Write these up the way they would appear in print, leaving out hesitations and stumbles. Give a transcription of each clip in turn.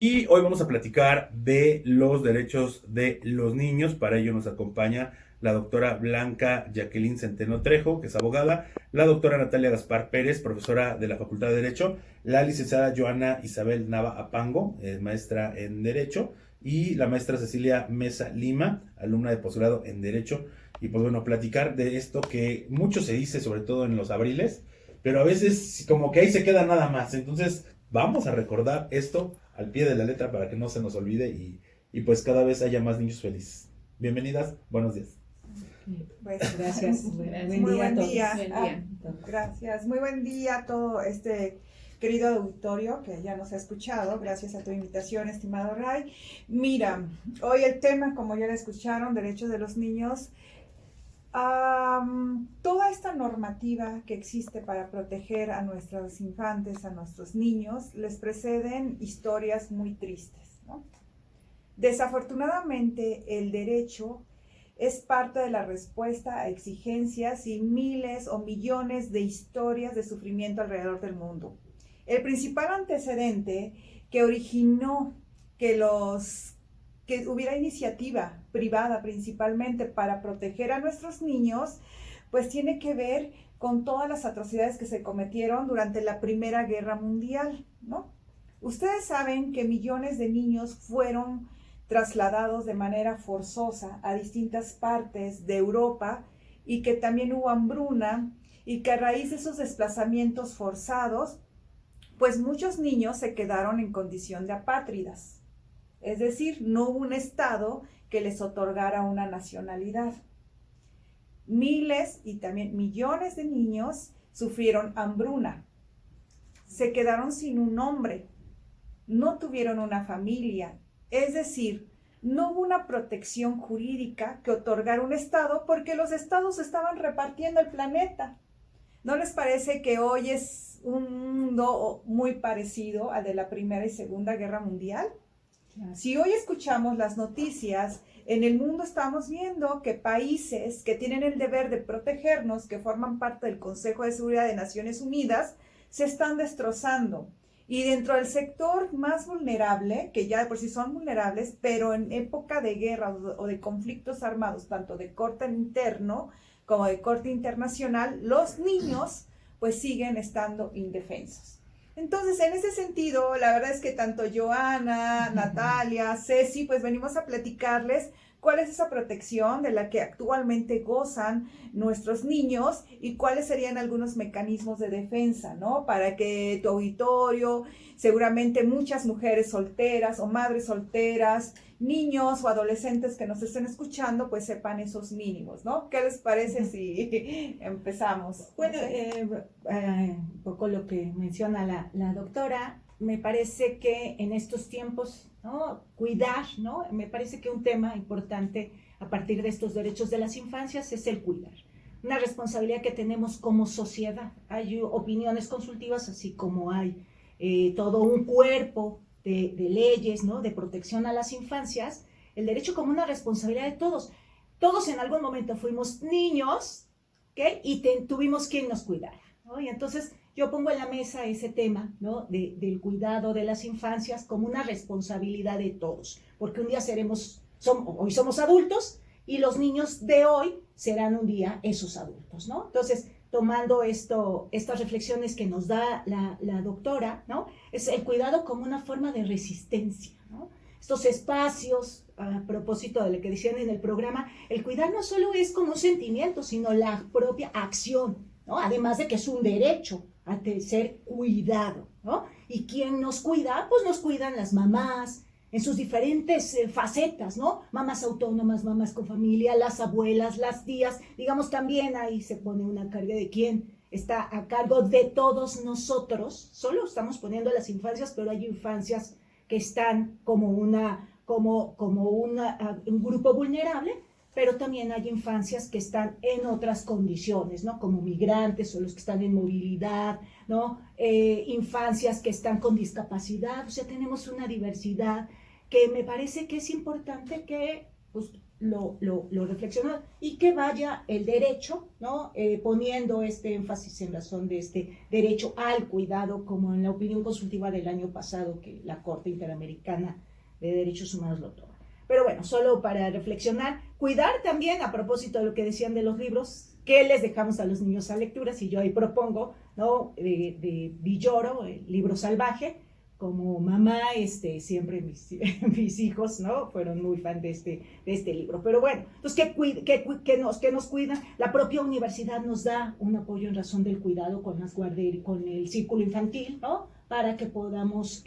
Y hoy vamos a platicar de los derechos de los niños. Para ello nos acompaña la doctora Blanca Jacqueline Centeno Trejo, que es abogada, la doctora Natalia Gaspar Pérez, profesora de la Facultad de Derecho, la licenciada Joana Isabel Nava Apango, maestra en Derecho, y la maestra Cecilia Mesa Lima, alumna de posgrado en Derecho. Y pues bueno, platicar de esto que mucho se dice, sobre todo en los abriles, pero a veces como que ahí se queda nada más. Entonces vamos a recordar esto al pie de la letra para que no se nos olvide y pues cada vez haya más niños felices. Bienvenidas, buenos días. Pues gracias. Muy buen día. Buen día. Gracias. Muy buen día a todo este querido auditorio que ya nos ha escuchado. Gracias a tu invitación, estimado Ray. Mira, hoy el tema, como ya lo escucharon, derechos de los niños. Toda esta normativa que existe para proteger a nuestros infantes, a nuestros niños, les preceden historias muy tristes, ¿no? Desafortunadamente, el derecho es parte de la respuesta a exigencias y miles o millones de historias de sufrimiento alrededor del mundo. El principal antecedente que originó que hubiera iniciativa privada principalmente para proteger a nuestros niños, pues tiene que ver con todas las atrocidades que se cometieron durante la Primera Guerra Mundial, ¿no? Ustedes saben que millones de niños fueron trasladados de manera forzosa a distintas partes de Europa y que también hubo hambruna y que a raíz de esos desplazamientos forzados, pues muchos niños se quedaron en condición de apátridas. Es decir, no hubo un Estado que les otorgara una nacionalidad. Miles y también millones de niños sufrieron hambruna. Se quedaron sin un nombre. No tuvieron una familia. Es decir, no hubo una protección jurídica que otorgara un Estado porque los Estados estaban repartiendo el planeta. ¿No les parece que hoy es un mundo muy parecido al de la Primera y Segunda Guerra Mundial? Si hoy escuchamos las noticias, en el mundo estamos viendo que países que tienen el deber de protegernos, que forman parte del Consejo de Seguridad de Naciones Unidas, se están destrozando. Y dentro del sector más vulnerable, que ya de por sí son vulnerables, pero en época de guerra o de conflictos armados, tanto de corte interno como de corte internacional, los niños pues siguen estando indefensos. Entonces, en ese sentido, la verdad es que tanto Joana, Natalia, Ceci, pues venimos a platicarles cuál es esa protección de la que actualmente gozan nuestros niños y cuáles serían algunos mecanismos de defensa, ¿no? Para que tu auditorio, seguramente muchas mujeres solteras o madres solteras, niños o adolescentes que nos estén escuchando, pues sepan esos mínimos, ¿no? ¿Qué les parece si empezamos? Bueno, un poco lo que menciona la doctora, me parece que en estos tiempos, ¿no? Cuidar, ¿no? Me parece que un tema importante a partir de estos derechos de las infancias es el cuidar. Una responsabilidad que tenemos como sociedad. Hay opiniones consultivas, así como hay todo un cuerpo de leyes, ¿no? De protección a las infancias, el derecho como una responsabilidad de todos. Todos en algún momento fuimos niños, ¿okay? Y tuvimos quien nos cuidara, ¿no? Y entonces yo pongo en la mesa ese tema, ¿no? Del cuidado de las infancias como una responsabilidad de todos, porque un día hoy somos adultos y los niños de hoy serán un día esos adultos, ¿no? Entonces, tomando estas reflexiones que nos da la doctora, ¿no? Es el cuidado como una forma de resistencia, ¿no? Estos espacios, a propósito de lo que decían en el programa, el cuidar no solo es como un sentimiento, sino la propia acción, ¿no? Además de que es un derecho a ser cuidado, ¿no? ¿Y quién nos cuida? Pues nos cuidan las mamás, en sus diferentes facetas, ¿no? Mamás autónomas, mamás con familia, las abuelas, las tías, digamos también ahí se pone una carga de quién está a cargo de todos nosotros. Solo estamos poniendo las infancias, pero hay infancias que están como un grupo vulnerable, pero también hay infancias que están en otras condiciones, ¿no? Como migrantes o los que están en movilidad, ¿no? Infancias que están con discapacidad, o sea, tenemos una diversidad que me parece que es importante que pues lo reflexionado, y que vaya el derecho, ¿no? Poniendo este énfasis en razón de este derecho al cuidado, como en la opinión consultiva del año pasado que la Corte Interamericana de Derechos Humanos lo toma. Pero bueno, solo para reflexionar, cuidar también, a propósito de lo que decían de los libros, ¿qué les dejamos a los niños a lecturas? Y yo ahí propongo, ¿no? De Villoro, el libro salvaje. Como mamá, siempre mis hijos, ¿no? Fueron muy fan de este libro. Pero bueno, entonces, ¿qué nos cuida? La propia universidad nos da un apoyo en razón del cuidado con las guarderías, con el círculo infantil, ¿no? Para que podamos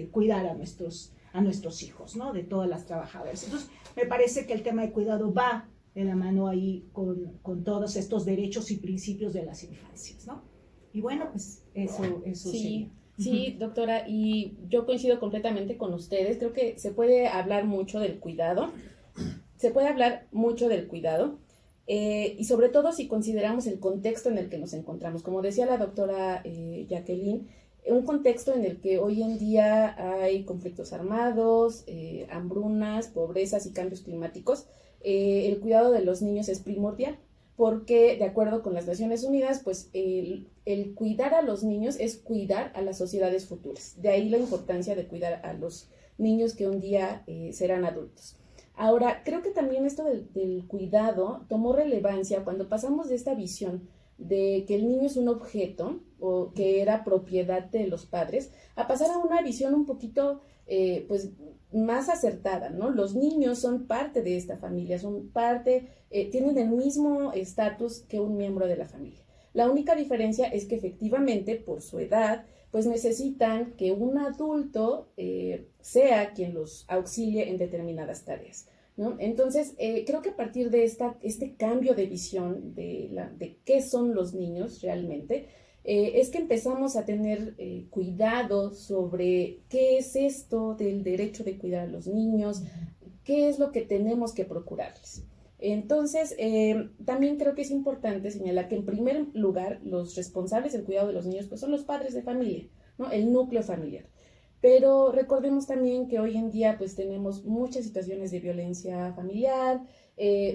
cuidar a nuestros hijos, ¿no? De todas las trabajadoras. Entonces, me parece que el tema de cuidado va de la mano ahí con todos estos derechos y principios de las infancias, ¿no? Y bueno, pues eso Sí. sería. Sí, doctora, y yo coincido completamente con ustedes. Creo que se puede hablar mucho del cuidado. Y sobre todo si consideramos el contexto en el que nos encontramos. Como decía la doctora Jacqueline, un contexto en el que hoy en día hay conflictos armados, hambrunas, pobrezas y cambios climáticos. El cuidado de los niños es primordial, porque de acuerdo con las Naciones Unidas, pues el cuidar a los niños es cuidar a las sociedades futuras. De ahí la importancia de cuidar a los niños que un día serán adultos. Ahora, creo que también esto del cuidado tomó relevancia cuando pasamos de esta visión de que el niño es un objeto o que era propiedad de los padres, a pasar a una visión un poquito pues más acertada, ¿no? Los niños son parte de esta familia, tienen el mismo estatus que un miembro de la familia. La única diferencia es que efectivamente, por su edad, pues necesitan que un adulto sea quien los auxilie en determinadas tareas, ¿no? Entonces, creo que a partir de este cambio de visión de qué son los niños realmente, es que empezamos a tener cuidado sobre qué es esto del derecho de cuidar a los niños, qué es lo que tenemos que procurarles. Entonces, también creo que es importante señalar que en primer lugar los responsables del cuidado de los niños pues son los padres de familia, ¿no? El núcleo familiar. Pero recordemos también que hoy en día pues tenemos muchas situaciones de violencia familiar,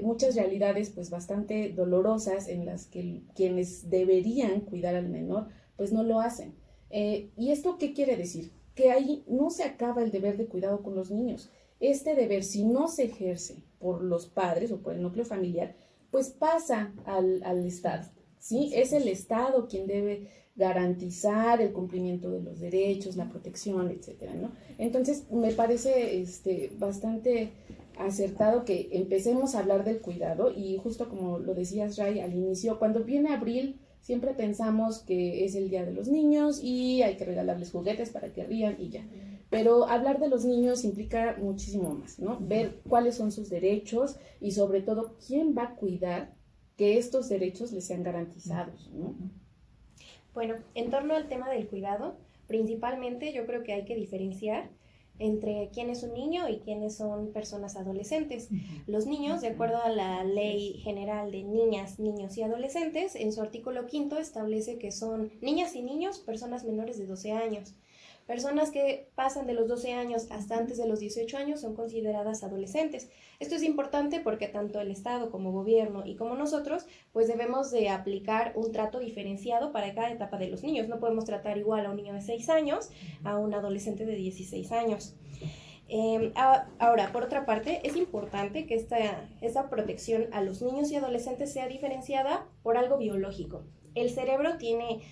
muchas realidades pues bastante dolorosas en las que quienes deberían cuidar al menor pues no lo hacen. ¿Y esto qué quiere decir? Que ahí no se acaba el deber de cuidado con los niños. Este deber, si no se ejerce por los padres o por el núcleo familiar, pues pasa al Estado, ¿sí? Es el Estado quien debe garantizar el cumplimiento de los derechos, la protección, etcétera, ¿no? Entonces, me parece bastante acertado que empecemos a hablar del cuidado y justo como lo decías, Ray, al inicio, cuando viene abril, siempre pensamos que es el Día de los Niños y hay que regalarles juguetes para que rían y ya. Pero hablar de los niños implica muchísimo más, ¿no? Ver cuáles son sus derechos y sobre todo quién va a cuidar que estos derechos les sean garantizados, ¿no? Bueno, en torno al tema del cuidado, principalmente yo creo que hay que diferenciar entre quién es un niño y quiénes son personas adolescentes. Los niños, de acuerdo a la Ley General de Niñas, Niños y Adolescentes, en su artículo 5 establece que son niñas y niños, personas menores de 12 años. Personas que pasan de los 12 años hasta antes de los 18 años son consideradas adolescentes. Esto es importante porque tanto el Estado como gobierno y como nosotros, pues debemos de aplicar un trato diferenciado para cada etapa de los niños. No podemos tratar igual a un niño de 6 años a un adolescente de 16 años. Ahora, por otra parte, es importante que esta protección a los niños y adolescentes sea diferenciada por algo biológico. El cerebro tiene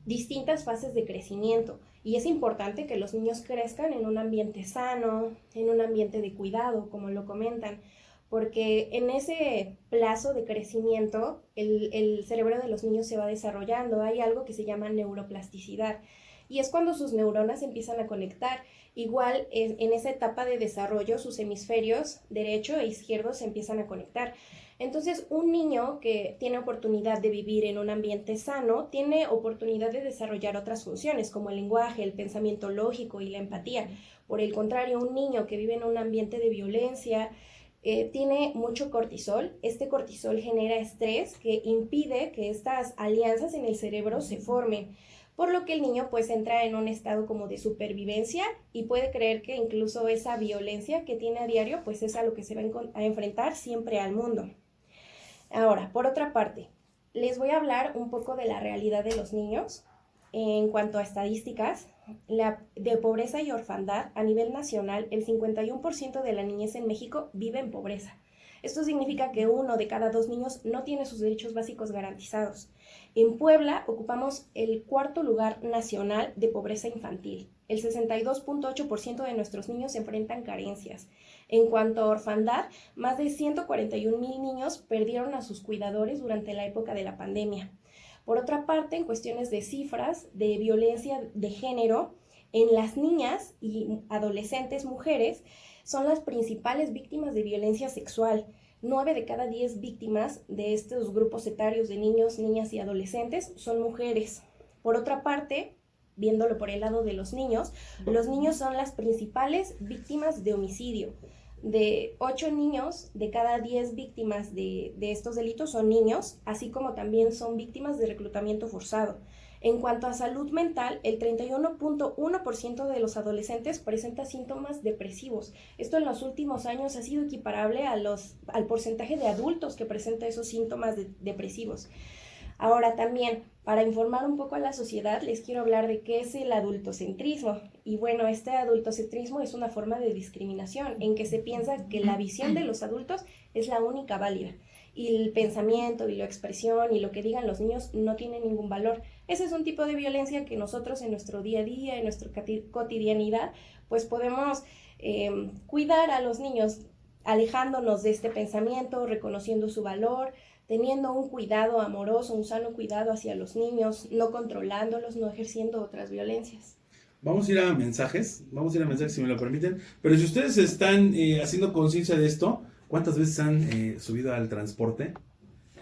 distintas fases de crecimiento y es importante que los niños crezcan en un ambiente sano, en un ambiente de cuidado, como lo comentan, porque en ese plazo de crecimiento el cerebro de los niños se va desarrollando. Hay algo que se llama neuroplasticidad y es cuando sus neuronas empiezan a conectar. Igual en esa etapa de desarrollo sus hemisferios derecho e izquierdo se empiezan a conectar. Entonces, un niño que tiene oportunidad de vivir en un ambiente sano tiene oportunidad de desarrollar otras funciones como el lenguaje, el pensamiento lógico y la empatía. Por el contrario, un niño que vive en un ambiente de violencia tiene mucho cortisol. Este cortisol genera estrés que impide que estas alianzas en el cerebro se formen. por lo que el niño pues entra en un estado como de supervivencia y puede creer que incluso esa violencia que tiene a diario pues es a lo que se va a enfrentar siempre al mundo. Ahora, por otra parte, les voy a hablar un poco de la realidad de los niños. En cuanto a estadísticas, de pobreza y orfandad a nivel nacional, el 51% de la niñez en México vive en pobreza. Esto significa que 1 de cada 2 niños no tiene sus derechos básicos garantizados. En Puebla ocupamos el 4º lugar nacional de pobreza infantil. El 62.8% de nuestros niños enfrentan carencias. En cuanto a orfandad, más de 141,000 niños perdieron a sus cuidadores durante la época de la pandemia. Por otra parte, en cuestiones de cifras de violencia de género, en las niñas y adolescentes mujeres son las principales víctimas de violencia sexual. 9 de cada 10 víctimas de estos grupos etarios de niños, niñas y adolescentes son mujeres. Por otra parte, viéndolo por el lado de los niños son las principales víctimas de homicidio. De 8 niños de cada 10 víctimas de estos delitos son niños, así como también son víctimas de reclutamiento forzado. En cuanto a salud mental, el 31.1% de los adolescentes presenta síntomas depresivos. Esto en los últimos años ha sido equiparable al porcentaje de adultos que presenta esos síntomas depresivos. Ahora también, para informar un poco a la sociedad, les quiero hablar de qué es el adultocentrismo. Y bueno, este adultocentrismo es una forma de discriminación en que se piensa que la visión de los adultos es la única válida. Y el pensamiento y la expresión y lo que digan los niños no tiene ningún valor. Ese es un tipo de violencia que nosotros en nuestro día a día, en nuestra cotidianidad, pues podemos cuidar a los niños alejándonos de este pensamiento, reconociendo su valor, teniendo un cuidado amoroso, un sano cuidado hacia los niños, no controlándolos, no ejerciendo otras violencias. Vamos a ir a mensajes si me lo permiten, pero si ustedes están haciendo conciencia de esto, ¿cuántas veces han subido al transporte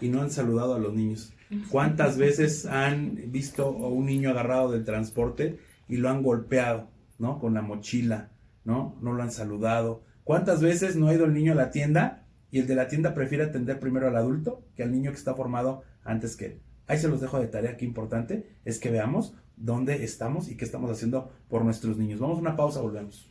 y no han saludado a los niños? ¿Cuántas veces han visto a un niño agarrado del transporte y lo han golpeado, ¿no? Con la mochila, ¿no? No lo han saludado. ¿Cuántas veces no ha ido el niño a la tienda y el de la tienda prefiere atender primero al adulto que al niño que está formado antes que él? Ahí se los dejo de tarea, que importante es que veamos dónde estamos y qué estamos haciendo por nuestros niños. Vamos a una pausa, volvemos.